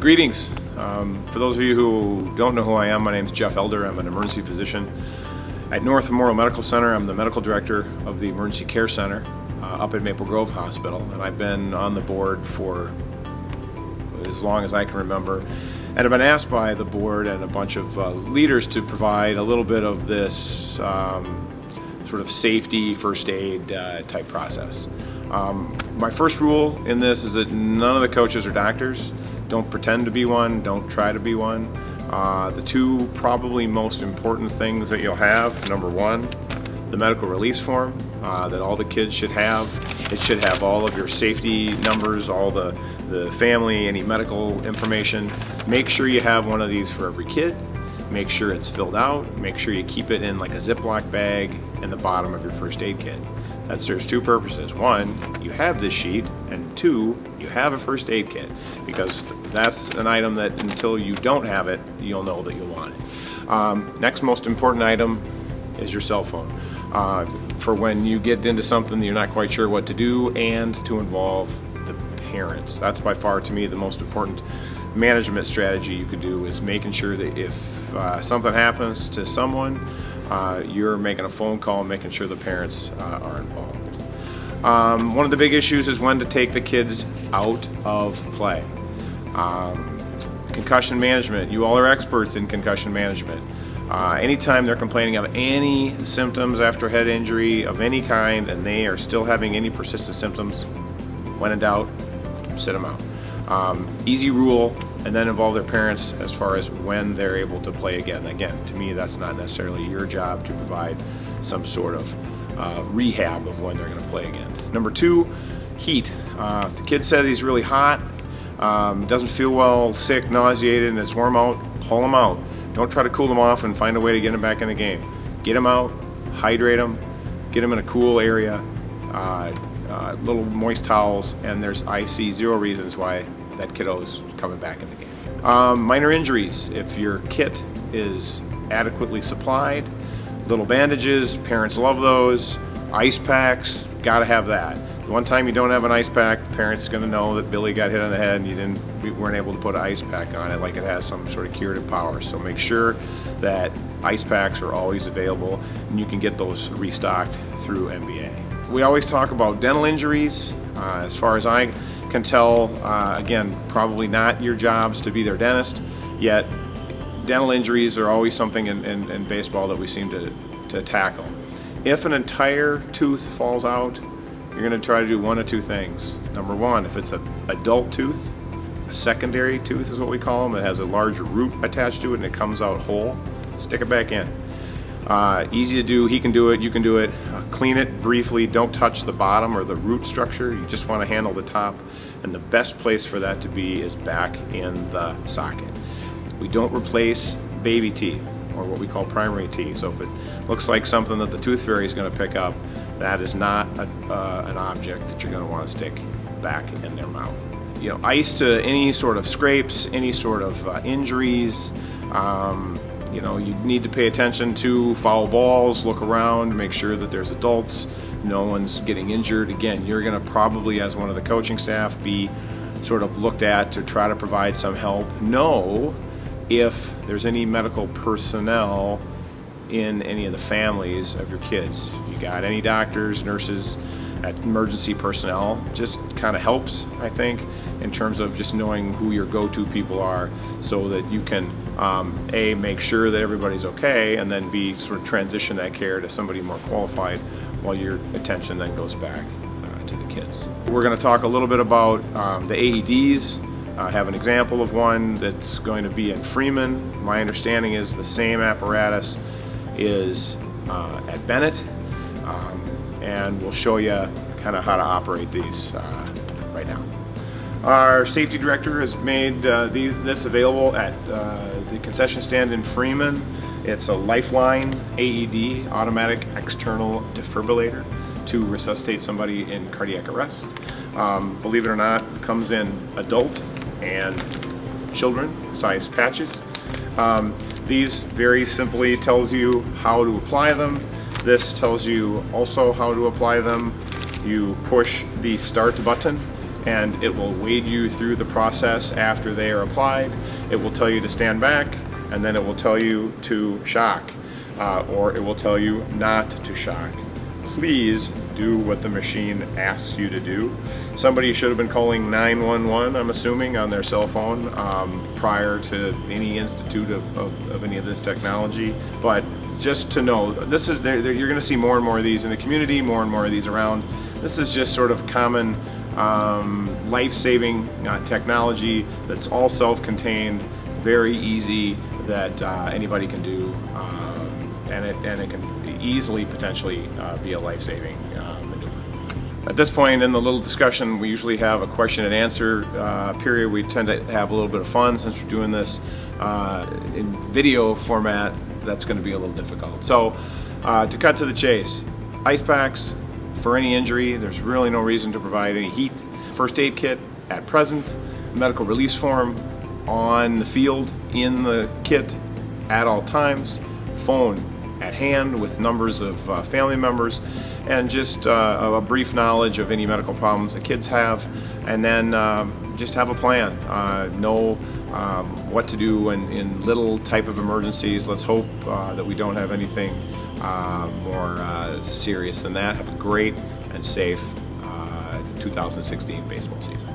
Greetings. For those of you who don't know who I am, my name is Jeff Elder. I'm an emergency physician at North Memorial Medical Center. I'm the medical director of the Emergency Care Center up at Maple Grove Hospital, and I've been on the board for as long as I can remember. And I've been asked by the board and a bunch of leaders to provide a little bit of this sort of safety first aid type process. My first rule in this is that none of the coaches are doctors. Don't pretend to be one, don't try to be one. The two probably most important things that you'll have, number one, the medical release form that all the kids should have. It should have all of your safety numbers, all the family, any medical information. Make sure you have one of these for every kid. Make sure it's filled out. Make sure you keep it in like a Ziploc bag in the bottom of your first aid kit. That serves two purposes. One, you have this sheet, and two, you have a first aid kit, because that's an item that until you don't have it, you'll know that you'll want it. Next most important item is your cell phone. For when you get into something that you're not quite sure what to do, and to involve the parents. That's by far, to me, the most important management strategy you could do, is making sure that if something happens to someone, you're making a phone call, making sure the parents are involved. One of the big issues is when to take the kids out of play. Concussion management, you all are experts in concussion management. Anytime they're complaining of any symptoms after head injury of any kind, and they are still having any persistent symptoms, when in doubt, sit them out. Easy rule, and then involve their parents as far as when they're able to play again. Again, to me, that's not necessarily your job to provide some sort of rehab of when they're going to play again. Number two, heat. If the kid says he's really hot, doesn't feel well, sick, nauseated, and it's warm out, pull him out. Don't try to cool them off and find a way to get him back in the game. Get him out, hydrate him, get him in a cool area, little moist towels, and I see zero reasons why that kiddo's coming back in the game. Minor injuries, if your kit is adequately supplied, little bandages, parents love those. Ice packs, gotta have that. The one time you don't have an ice pack, the parent's gonna know that Billy got hit on the head and you weren't able to put an ice pack on it like it has some sort of curative power. So make sure that ice packs are always available, and you can get those restocked through MBA. We always talk about dental injuries. As far as I can tell, again, probably not your jobs to be their dentist, yet dental injuries are always something in baseball that we seem to tackle. If an entire tooth falls out, you're going to try to do one of two things. Number one, if it's an adult tooth, a secondary tooth is what we call them, that has a large root attached to it and it comes out whole, stick it back in. Easy to do, he can do it, you can do it. Clean it briefly, don't touch the bottom or the root structure, you just want to handle the top, and the best place for that to be is back in the socket. We don't replace baby teeth, or what we call primary teeth, so if it looks like something that the tooth fairy is going to pick up, that is not an object that you're going to want to stick back in their mouth. You know, ice to any sort of scrapes, any sort of injuries. You know, you need to pay attention to foul balls, look around, make sure that there's adults, no one's getting injured. Again, you're going to probably, as one of the coaching staff, be sort of looked at to try to provide some help. Know if there's any medical personnel in any of the families of your kids. You got any doctors, nurses, emergency personnel, just kind of helps, I think, in terms of just knowing who your go-to people are, so that you can A, make sure that everybody's okay, and then B, sort of transition that care to somebody more qualified while your attention then goes back to the kids. We're going to talk a little bit about the AEDs. I have an example of one that's going to be in Freeman. My understanding is the same apparatus is at Bennett, and we'll show you kind of how to operate these right now. Our safety director has made this available at the concession stand in Freeman. It's a Lifeline AED, automatic external defibrillator, to resuscitate somebody in cardiac arrest. Believe it or not, it comes in adult and children size patches. These very simply tells you how to apply them. This tells you also how to apply them. You push the start button and it will wade you through the process after they are applied. It will tell you to stand back, and then it will tell you to shock, or it will tell you not to shock. Please do what the machine asks you to do. Somebody should have been calling 911, I'm assuming, on their cell phone prior to any institute of any of this technology. But just to know, this is you're going to see more and more of these in the community, more and more of these around. This is just sort of common life-saving technology that's all self-contained, very easy, that anybody can do, and it can easily potentially be a life-saving maneuver. At this point in the little discussion, we usually have a question and answer period. We tend to have a little bit of fun. Since we're doing this in video format, that's going to be a little difficult. So to cut to the chase, ice packs for any injury. There's really no reason to provide any heat. First aid kit at present, medical release form on the field in the kit at all times, phone at hand with numbers of family members, and just a brief knowledge of any medical problems the kids have, and then just have a plan. Know what to do in little type of emergencies. Let's hope that we don't have anything more serious than that. Have a great and safe 2016 baseball season.